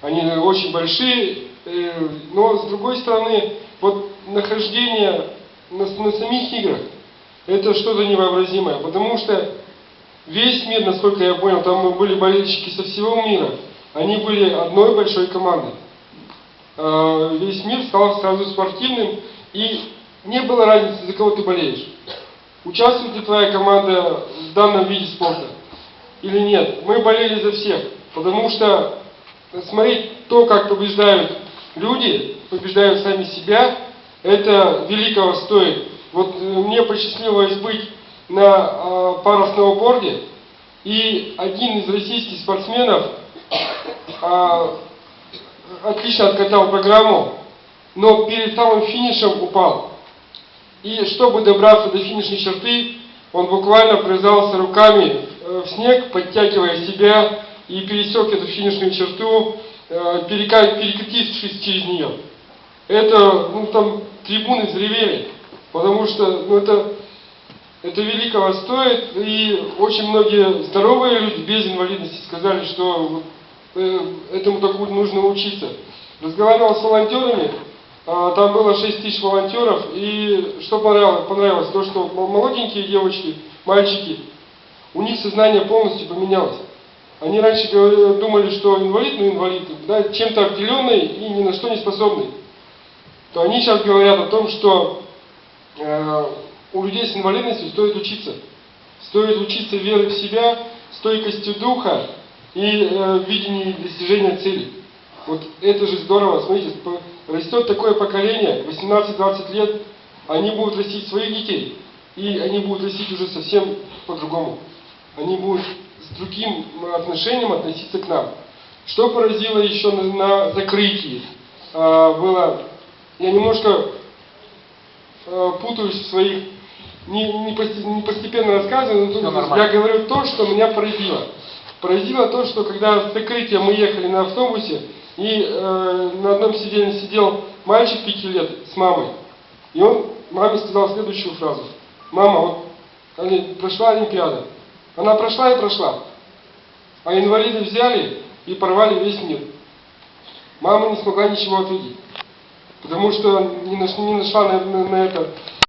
Они очень большие, но с другой стороны, вот нахождение на самих играх, это что-то невообразимое, потому что весь мир, насколько я понял, там были болельщики со всего мира, они были одной большой командой. Весь мир стал сразу спортивным, и не было разницы, за кого ты болеешь. Участвует ли твоя команда в данном виде спорта или нет. Мы болели за всех, потому что смотреть то, как побеждают люди, побеждают сами себя, это великого стоит. Вот мне посчастливилось быть на парусноуборде, и один из российских спортсменов отлично откатал программу, но перед самым финишем упал. И чтобы добраться до финишной черты, он буквально вгрызался руками в снег, подтягивая себя, и пересек эту финишную черту, перекатившись через нее. Это, там трибуны взревели, потому что, это великого стоит, и очень многие здоровые люди без инвалидности сказали, что этому только нужно учиться. Разговаривал с волонтерами, там было 6 тысяч волонтеров, и что понравилось, то, что молоденькие девочки, мальчики, у них сознание полностью поменялось. Они раньше думали, что инвалид, инвалид, да, чем-то обделенный и ни на что не способный. То они сейчас говорят о том, что у людей с инвалидностью стоит учиться. Стоит учиться веры в себя, стойкости духа и видению достижения цели. Вот это же здорово. Смотрите, растет такое поколение, 18-20 лет, они будут растить своих детей, и они будут растить уже совсем по-другому. Они будут с другим отношением относиться к нам. Что поразило еще на закрытии? Было, я немножко путаюсь в своих, не постепенно рассказываю, но я говорю то, что меня поразило. Поразило то, что когда с закрытия мы ехали на автобусе, и на одном сиденье сидел мальчик 5 лет с мамой, и он маме сказал следующую фразу: «Мама, вот прошла Олимпиада». Она прошла и прошла, а инвалиды взяли и порвали весь мир. Мама не смогла ничего ответить, потому что не нашла на это